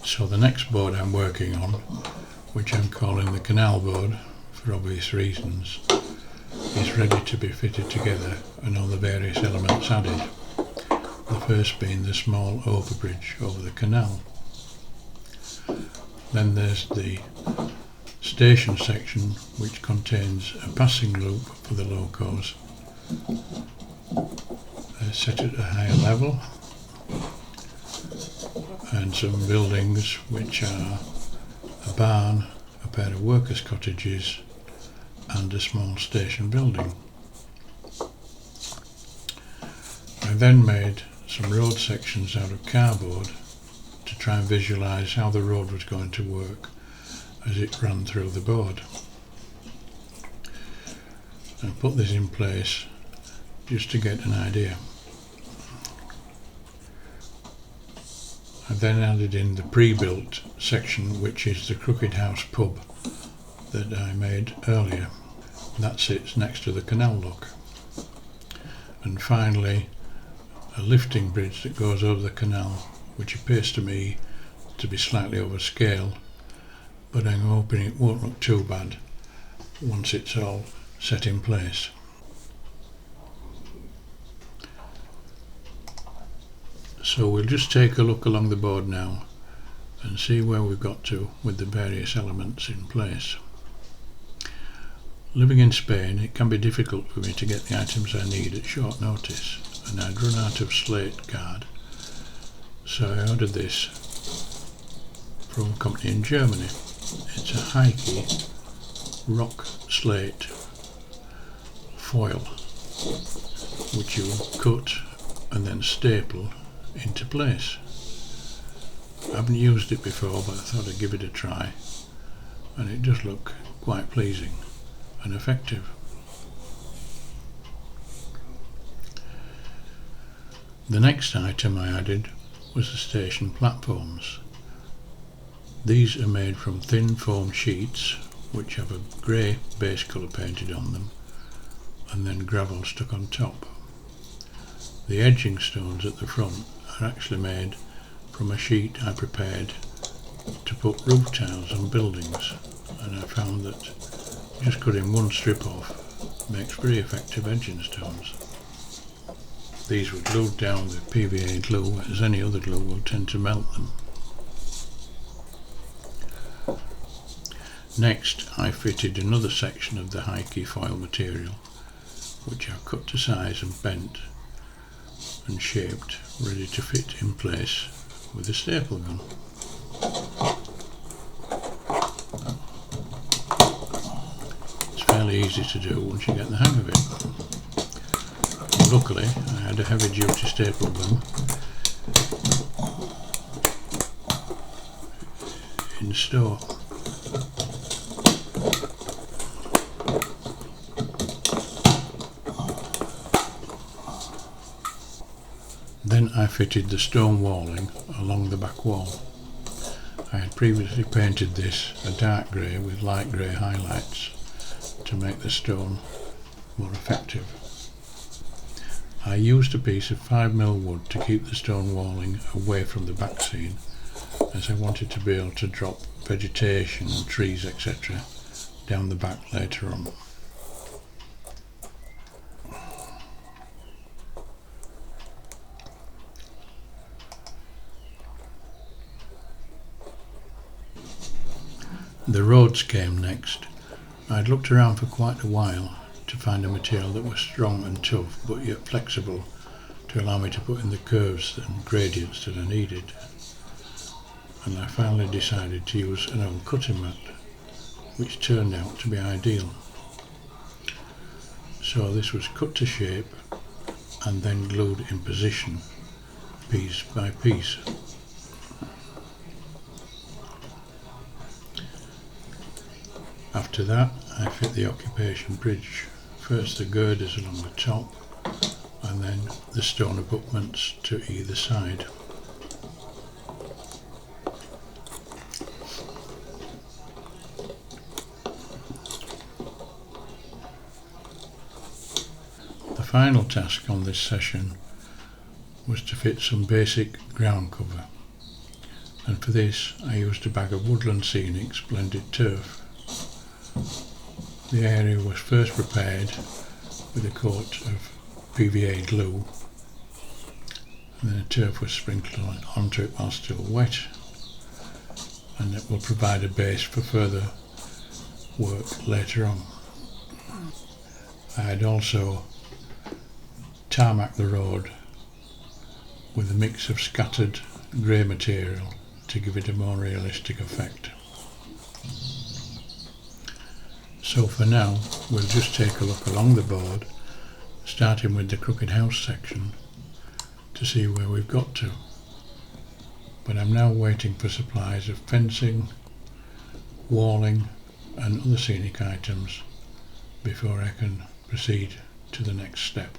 So the next board I'm working on, which I'm calling the canal board for obvious reasons, is ready to be fitted together and all the various elements added. The first being the small overbridge over the canal. Then there's the station section, which contains a passing loop for the locos set at a higher level, and some buildings which are a barn, a pair of workers' cottages and a small station building. I then made some road sections out of cardboard to try and visualise how the road was going to work as it ran through the board. I put this in place just to get an idea. I then added in the pre-built section, which is the Crooked House pub that I made earlier. That sits next to the canal lock. And finally, a lifting bridge that goes over the canal, which appears to me to be slightly over scale, but I'm hoping it won't look too bad once it's all set in place. So we'll just take a look along the board now and see where we've got to with the various elements in place. Living in Spain, it can be difficult for me to get the items I need at short notice, and I'd run out of slate card, so I ordered this from a company in Germany. It's a high-key rock slate foil, which you cut and then staple into place. I haven't used it before, but I thought I'd give it a try, and it does look quite pleasing and effective. The next item I added was the station platforms. These are made from thin foam sheets which have a grey base colour painted on them and then gravel stuck on top. The edging stones at the front are actually made from a sheet I prepared to put roof tiles on buildings, and I found that just cutting one strip off makes very effective edging stones. These were glued down with PVA glue, as any other glue will tend to melt them. Next, I fitted another section of the high-key foil material, which I cut to size and bent and shaped, ready to fit in place with a staple gun. It's fairly easy to do once you get the hang of it. Luckily, I had a heavy-duty staple gun in store. Then I fitted the stone walling along the back wall. I had previously painted this a dark grey with light grey highlights to make the stone more effective. I used a piece of 5mm wood to keep the stone walling away from the back scene, as I wanted to be able to drop vegetation and trees etc. down the back later on. The roads came next. I'd looked around for quite a while to find a material that was strong and tough but yet flexible to allow me to put in the curves and gradients that I needed, and I finally decided to use an old cutting mat, which turned out to be ideal. So this was cut to shape and then glued in position piece by piece. After that, I fit the occupation bridge, first the girders along the top and then the stone abutments to either side. The final task on this session was to fit some basic ground cover. and for this I used a bag of Woodland Scenics blended turf. The area was first prepared with a coat of PVA glue, and then the turf was sprinkled onto it while still wet, and it will provide a base for further work later on. I had also tarmacked the road with a mix of scattered grey material to give it a more realistic effect. So for now we'll just take a look along the board, starting with the crooked house section, to see where we've got to. But I'm now waiting for supplies of fencing, walling and other scenic items before I can proceed to the next step.